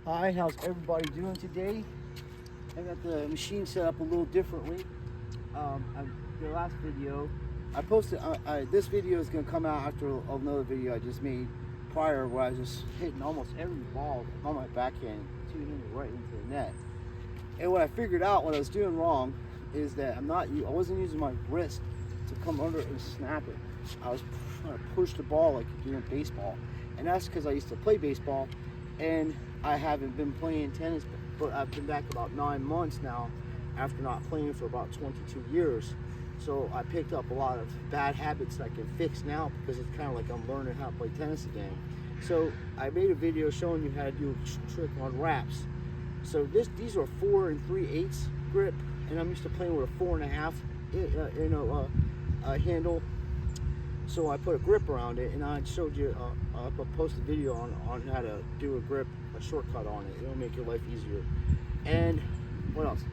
Hi, how's everybody doing today? I got the machine set up a little differently. The last video I posted, this video is going to come out after another video I just made prior, where I was just hitting almost every ball on my backhand, tuning it right into the net. And what I figured out, what I was doing wrong, is that I wasn't using my wrist to come under it and snap it. I was trying to push the ball like you do in baseball, and that's because I used to play baseball, and I haven't been playing tennis, but I've been back about 9 months now after not playing for about 22 years. So I picked up a lot of bad habits that I can fix now, because it's kind of like I'm learning how to play tennis again. So I made a video showing you how to do a trick on wraps. So these are 4 3/8 grip, and I'm used to playing with a 4.5 handle. So I put a grip around it, and I showed you. I'll post a video on how to do a grip, a shortcut on it. It'll make your life easier. And what else?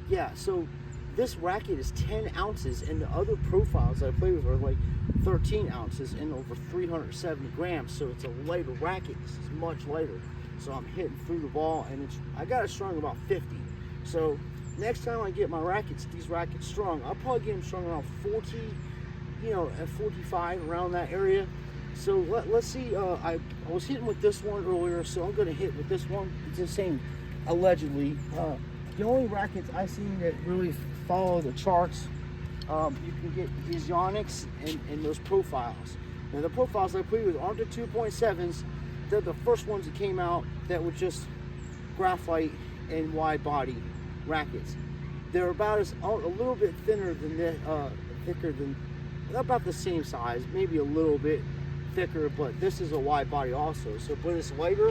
Yeah. So this racket is 10 ounces, and the other profiles I play with are like 13 ounces and over 370 grams. So it's a lighter racket. This is much lighter. So I'm hitting through the ball, and I got it strung about 50. So next time I get these rackets strung, I'll probably get them strung around 40, at 45, around that area. So let's see. I was hitting with this one earlier, so I'm going to hit with this one. It's the same, allegedly. The only rackets I've seen that really follow the charts, you can get is Yonex and those profiles. Now the profiles I play with aren't the 2.7s. They're the first ones that came out that were just graphite and wide body rackets. They're about a little bit thinner than thicker than, about the same size, maybe a little bit thicker, but this is a wide body also. So, but it's lighter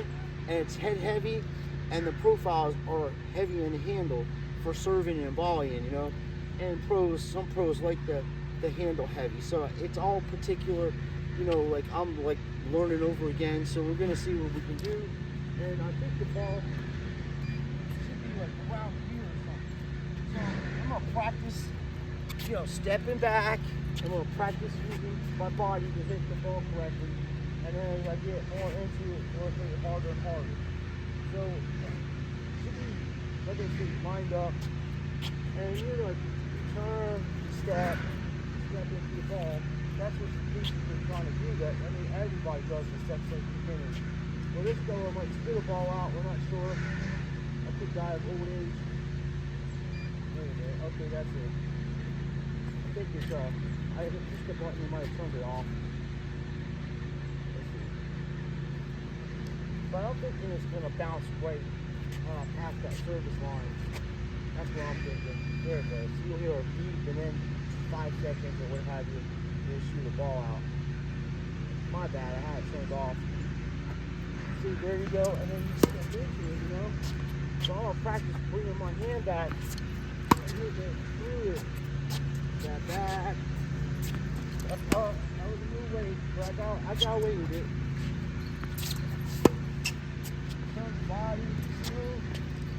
and it's head heavy, and the profiles are heavy in the handle for serving and volleying, And some pros like the handle heavy. So it's all particular, like I'm like learning over again. So we're gonna see what we can do, and I think the ball should be like around here or something. So I'm gonna practice, stepping back. I'm gonna practice using my body to hit the ball correctly, and then as I get more into it, it'll make it harder and harder. So should be, like I said, lined up, and you're gonna turn, step into the ball. That's what you're trying to do. That, everybody does the steps like the beginning. Well, this fella might spit a ball out. We're not sure. I think guy of old age. Wait a minute. Okay, that's it. I think it's I hit just the button. You might have turned it off. Let's see. But I don't think it's going to bounce right past that service line. That's what I'm thinking. There it goes. You'll hear a beep, and then 5 seconds or what have you, you'll shoot a ball out. My bad, I had it turned off. See, there you go, and then you step into it, So I'm going to practice bringing my hand back and hitting it through it. Step back. That was a new way, but I got away with it. Turn the body through.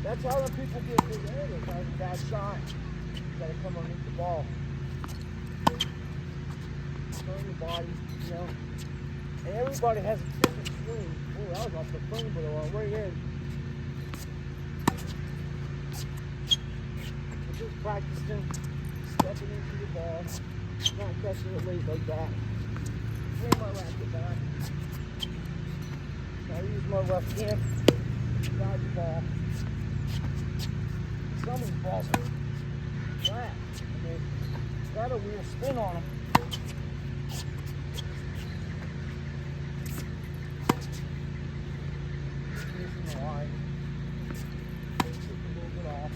That's how the people get big areas. That was a bad shot. You gotta come underneath the ball. Turn your body, And everybody has a different swing. Oh, that was off the frame, but I went right in. We're just practicing stepping into the ball, not catching it late like that. Bring my racket back. Now I use my left hand to guide the ball. Some of these balls are flat, and they've got a weird spin on them. Missing the line. Take a little bit off.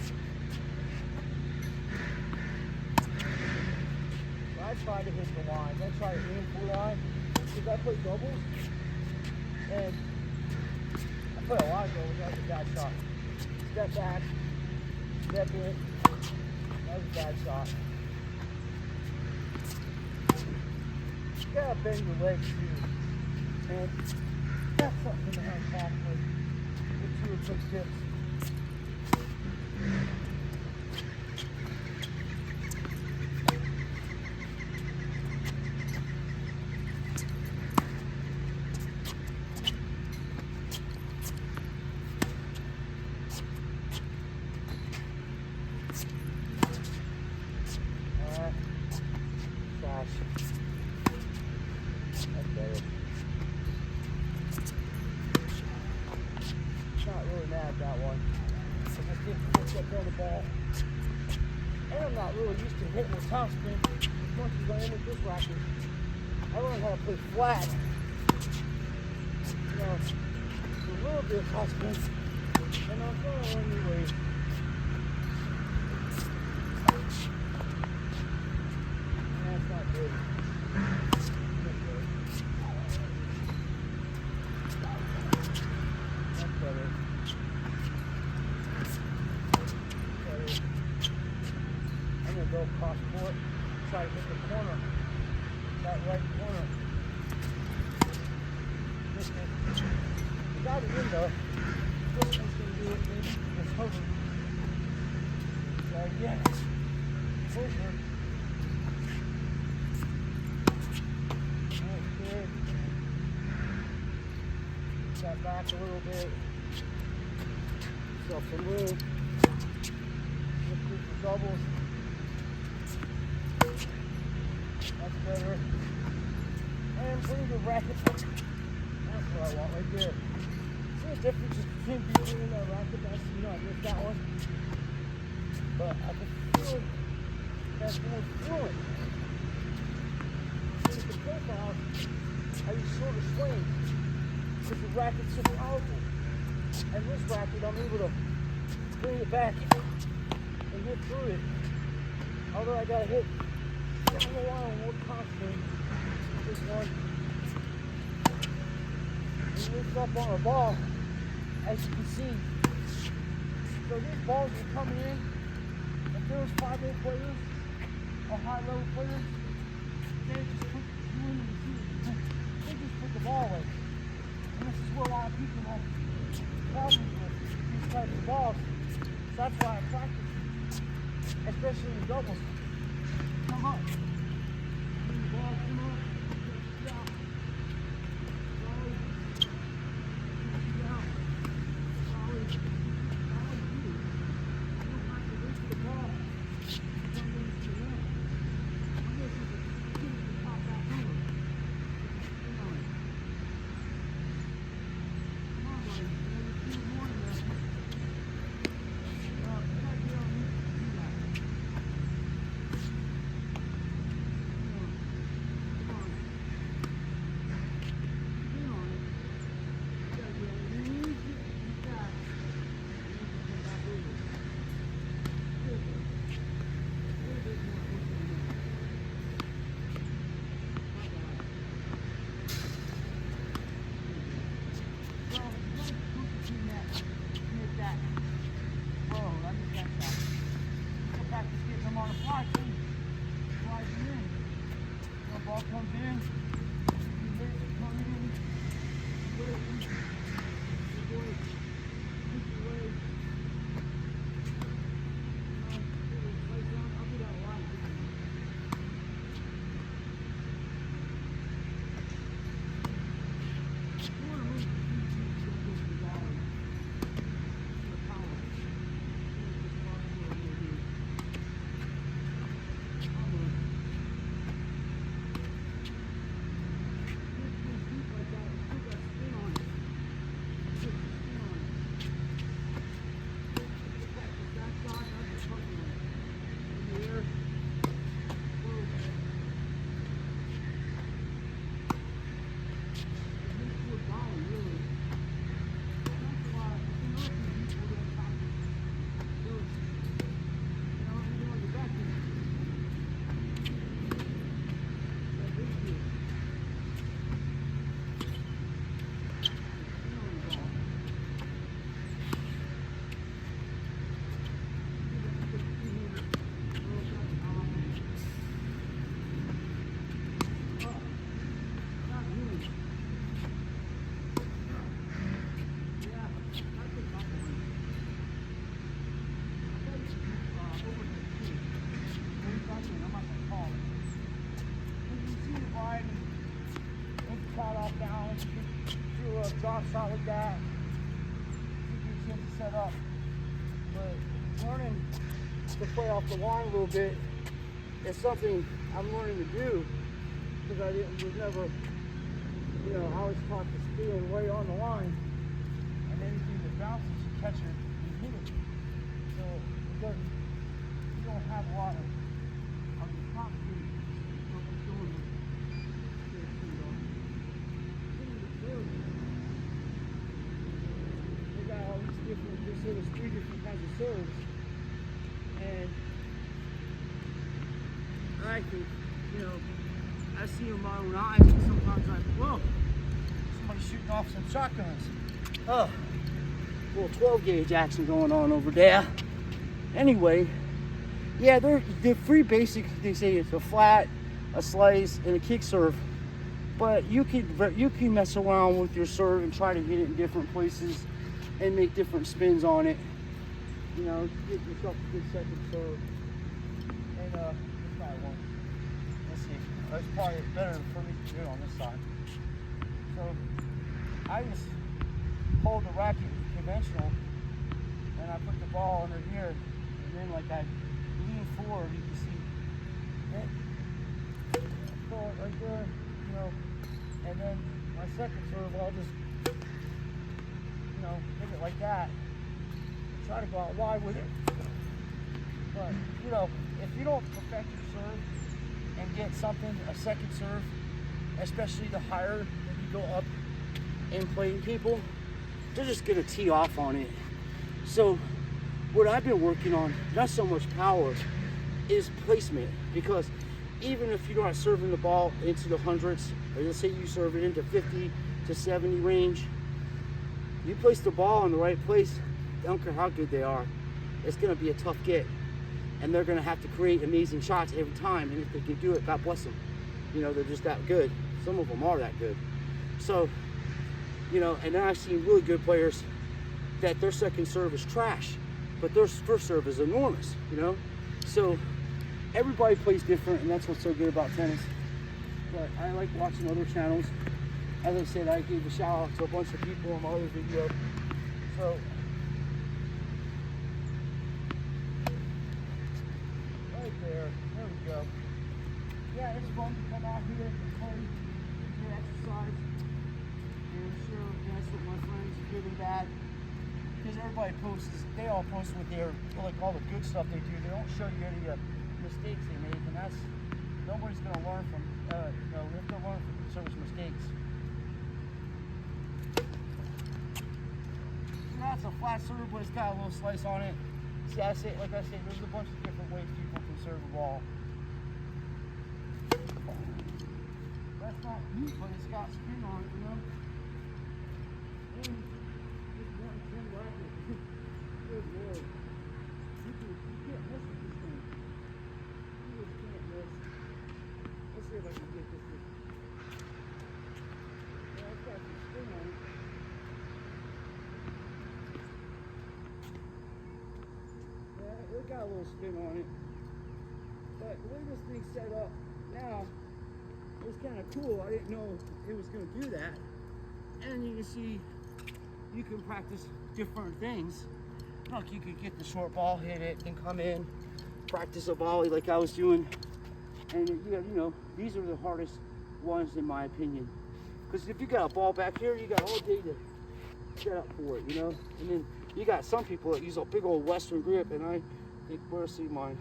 So I try to hit the line. I try to aim for the line, because I play doubles, and I play a lot of doubles. That's a bad shot. Step back. Step in. That was a bad shot. You gotta bend your legs too. And that's something to unpack with 2 or 6 tips. bad, that one. I just didn't push up on the ball. And I'm not really used to hitting the topspin as much as I am with this racket. I learned how to play flat. You know, a little bit of topspin, and I'm going to learn new ways. That's not good. That's better. I'm going to go across court, try to hit the corner, that right corner. You got it in though. This one's going to do it, maybe. It's over. So, yeah. Over. Okay. Got back a little bit. Yourself some room. Look for doubles. That's better. And bring the racket up. That's what I want right there. See the difference between being in that racket? That's, you know, I missed that one. But I can feel that's more fluent. See with the profile, how you sort of swing. Because the racket's so powerful. And this racket, I'm able to bring it back and get through it. Although I gotta hit down the line more constantly. This one. And lifts up on a ball, as you can see. So these balls are coming in. If there was 5A players or high-level players, they just put the ball away. And this is where a lot of people have problems with these types of balls. So that's why I practice, especially in doubles. Come on. When the ball come up, stop. Slowly. Down. Slowly. Slowly. You don't have to reach the ball. You don't reach the rim. I'm going to pop back over. Come on. Come on, buddy. Maybe 2 more than that. You gotta get on me to do that. Ball comes in, you hit it, come in, you wait, you wait, you wait. I'll do that a lot. You want to move the ball the power. Drop shot like that. You can set up. But learning to play off the line a little bit is something I'm learning to do because I was never, you know, I was taught to steal way on the line and then you can bounce bounce as you catch it, you hit it. So it doesn't, you don't have a lot of your top speed. They got all these different, there's 3 different kinds of serves. And I think, you know, I see in my own eyes, and sometimes I'm, whoa, somebody's shooting off some shotguns. Oh, little 12 gauge action going on over there. Anyway, yeah, they're 3 basic. They say it's a flat, a slice, and a kick serve. But you can mess around with your serve and try to hit it in different places and make different spins on it. You know, get yourself a good second serve. And let's try one. Let's see. That's probably better for me to do it on this side. So I just hold the racket conventional, and I put the ball under here, and then like I lean forward, you can see it. Throw it right there, you know, and then my second serve, I'll just, you know, hit it like that. Try to go out wide with it. But, you know, if you don't perfect your serve and get something, a second serve, especially the higher that you go up in playing people, they're just gonna tee off on it. So what I've been working on, not so much power, is placement. Because even if you're not serving the ball into the hundreds, or let's say you serve it into 50 to 70 range, you place the ball in the right place, I don't care how good they are, it's gonna be a tough get. And they're gonna have to create amazing shots every time, and if they can do it, God bless them. You know, they're just that good. Some of them are that good. So, you know, and then I've seen really good players that their second serve is trash, but their first serve is enormous, you know? So everybody plays different, and that's what's so good about tennis. But I like watching other channels. As I said, I gave a shout out to a bunch of people in my other video. So right there we go. Yeah, it's fun to come out here and play, do exercise. And sure, that's what my friends are good and bad. Because everybody posts, they all post with their, like all the good stuff they do. They don't show you any mistakes they make, and that's, nobody's going to learn from, you know, we have to learn from each other's mistakes. So that's a flat serve, but it's got a little slice on it. See, I say, like I said, there's a bunch of different ways people can serve a ball. That's not neat, but it's got spin on it, you know? And it's 110 racket. Good lord. You can't miss with this thing. You just can't miss. Let's see if I can get this thing. Yeah, it's got some spin on it. Yeah, it got a little spin on it. But the way this thing's set up now, it's kind of cool. I didn't know it was going to do that. And you can see, you can practice different things. Look, you could get the short ball, hit it, and come in, practice a volley like I was doing. And you know, these are the hardest ones in my opinion. Because if you got a ball back here, you got all day to set up for it, you know? And then you got some people that use a big old Western grip, and I think, where's see mine?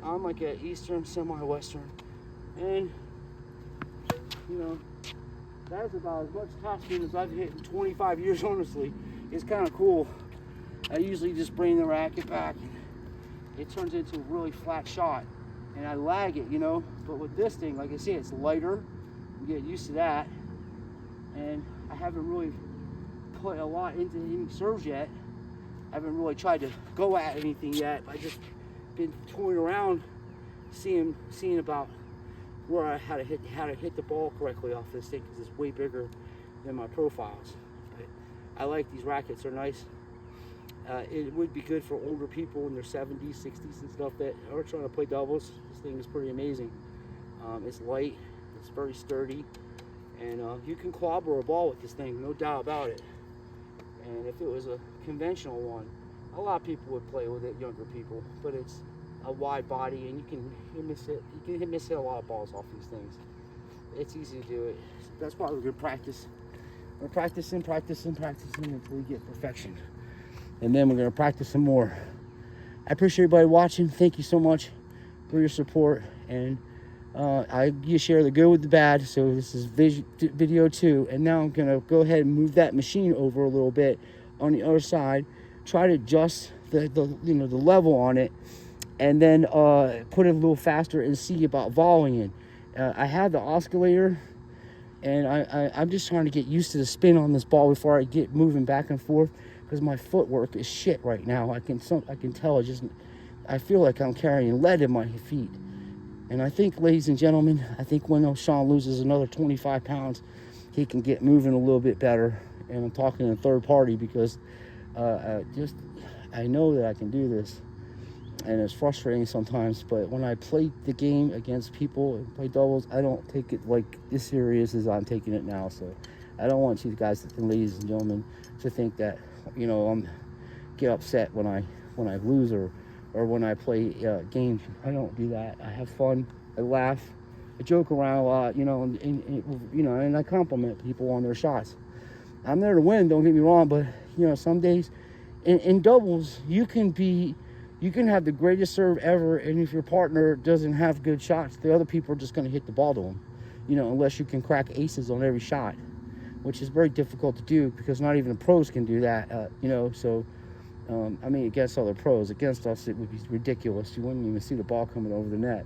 I'm like an Eastern, semi-Western. And, you know, that is about as much topspin as I've hit in 25 years, honestly. It's kind of cool. I usually just bring the racket back, and it turns into a really flat shot, and I lag it, you know? But with this thing, like I say, it's lighter. You get used to that. And I haven't really put a lot into any serves yet. I haven't really tried to go at anything yet. I just been toying around, seeing about where I how to hit the ball correctly off this thing, because it's way bigger than my profiles. But I like these rackets; they're nice. It would be good for older people in their 70s, 60s, and stuff that are trying to play doubles. This thing is pretty amazing. It's light, it's very sturdy, and you can clobber a ball with this thing, no doubt about it. And if it was a conventional one, a lot of people would play with it, younger people, but it's a wide body, and you can miss it. You can miss hit a lot of balls off these things. It's easy to do it. That's why we're good practice. We're practicing until we get perfection. And then we're going to practice some more. I appreciate everybody watching. Thank you so much for your support. And you share the good with the bad. So this is video 2. And now I'm going to go ahead and move that machine over a little bit on the other side. Try to adjust the level on it. And then put it a little faster and see about volleying. I have the oscillator. And I'm just trying to get used to the spin on this ball before I get moving back and forth, because my footwork is shit right now. I can tell. I feel like I'm carrying lead in my feet. And I think, ladies and gentlemen, when Sean loses another 25 pounds, he can get moving a little bit better. And I'm talking in third party because I know that I can do this. And it's frustrating sometimes, but when I play the game against people and play doubles, I don't take it like as serious as I'm taking it now. So I don't want you guys, ladies and gentlemen, to think that I'm get upset when I lose or when I play games. I don't do that. I have fun. I laugh. I joke around a lot. And I compliment people on their shots. I'm there to win. Don't get me wrong, but some days in doubles you can have the greatest serve ever, and if your partner doesn't have good shots, the other people are just going to hit the ball to them, unless you can crack aces on every shot, which is very difficult to do because not even the pros can do that, so, against other pros. Against us, it would be ridiculous. You wouldn't even see the ball coming over the net.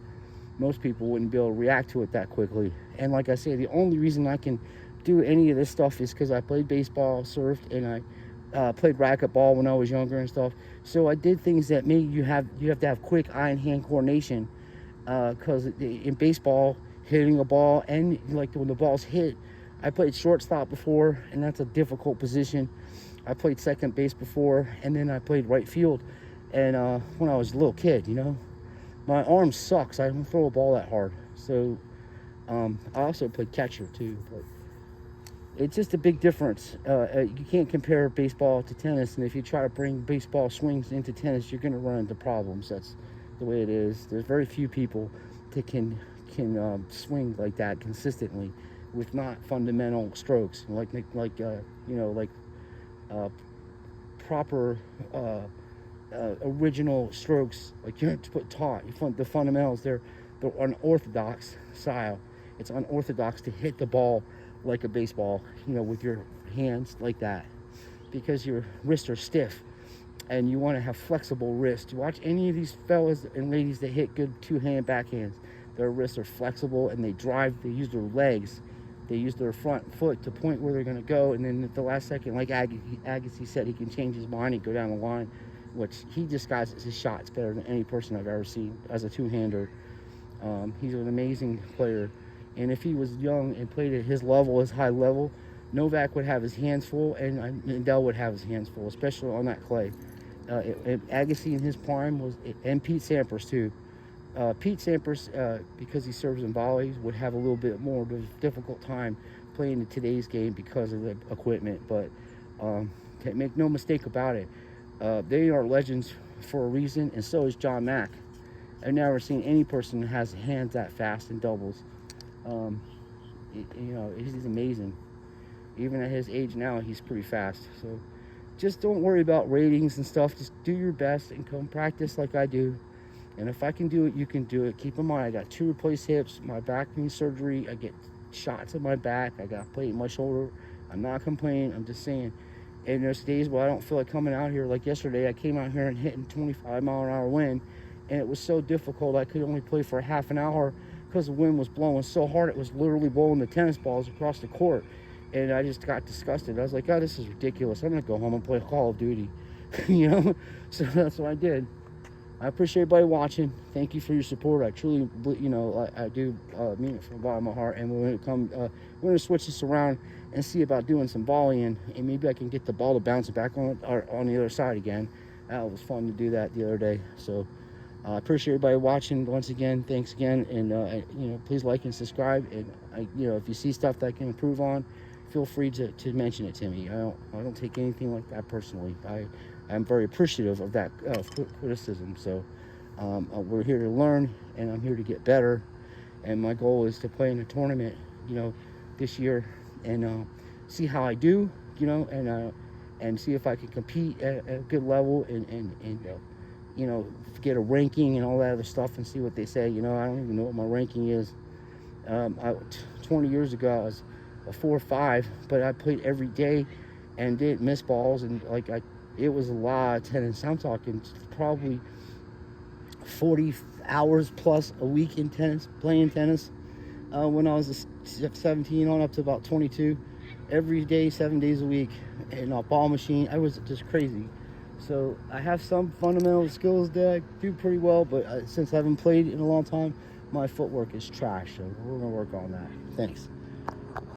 Most people wouldn't be able to react to it that quickly. And like I say, the only reason I can do any of this stuff is because I played baseball, surfed, and I played racquetball when I was younger and stuff. So I did things that made you have to have quick eye and hand coordination. Because in baseball, hitting a ball and like when the ball's hit, I played shortstop before, and that's a difficult position. I played second base before, and then I played right field. And when I was a little kid, my arm sucks. I don't throw a ball that hard. So I also played catcher too. But it's just a big difference. You can't compare baseball to tennis, and if you try to bring baseball swings into tennis, you're going to run into problems. That's the way it is. There's very few people that can swing like that consistently with not fundamental strokes, like proper original strokes. Like you have to put the fundamentals. They're unorthodox style. It's unorthodox to hit the ball like a baseball, with your hands like that, because your wrists are stiff and you want to have flexible wrists. You watch any of these fellas and ladies that hit good two-hand backhands, their wrists are flexible and they use their legs, they use their front foot to point where they're going to go, and then at the last second, like Agassi said, he can change his mind and go down the line, which he disguises his shots better than any person I've ever seen as a two-hander. He's an amazing player. And if he was young and played at his high level, Novak would have his hands full, and Nadal would have his hands full, especially on that clay. Agassi in his prime and Pete Sampras too. Pete Sampras, because he serves in volleys, would have a little bit more of a difficult time playing in today's game because of the equipment. But make no mistake about it, they are legends for a reason, and so is John Mack. I've never seen any person that has hands that fast in doubles. He's amazing. Even at his age now, he's pretty fast. So just don't worry about ratings and stuff. Just do your best and come practice like I do. And if I can do it, you can do it. Keep in mind, I got 2 replaced hips, my back needs surgery, I get shots in my back, I got a plate in my shoulder. I'm not complaining, I'm just saying. And there's days where I don't feel like coming out here. Like yesterday, I came out here and hitting 25-mile-an-hour wind, and it was so difficult. I could only play for a half an hour because the wind was blowing so hard, it was literally blowing the tennis balls across the court. And I just got disgusted. I was like, oh, this is ridiculous. I'm going to go home and play Call of Duty. So that's what I did. I appreciate everybody watching. Thank you for your support. I truly, I do mean it from the bottom of my heart. And we're going to switch this around and see about doing some volleying. And maybe I can get the ball to bounce back on the other side again. That was fun to do that the other day. So I appreciate everybody watching once again. Thanks again, and please like and subscribe. And if you see stuff that I can improve on, feel free to mention it to me. I don't take anything like that personally. I'm very appreciative of that criticism. So we're here to learn, and I'm here to get better. And my goal is to play in a tournament, this year, and see how I do, and see if I can compete at a good level, and get a ranking and all that other stuff, and see what they say. I don't even know what my ranking is. 20 years ago, I was a 4 or 5, but I played every day and didn't miss balls, and it was a lot of tennis. I'm talking probably 40 hours plus a week in tennis, playing tennis. When I was 17 on up to about 22, every day, 7 days a week, in a ball machine. I was just crazy. So I have some fundamental skills that I do pretty well, but since I haven't played in a long time, my footwork is trash. So we're gonna work on that. Thanks.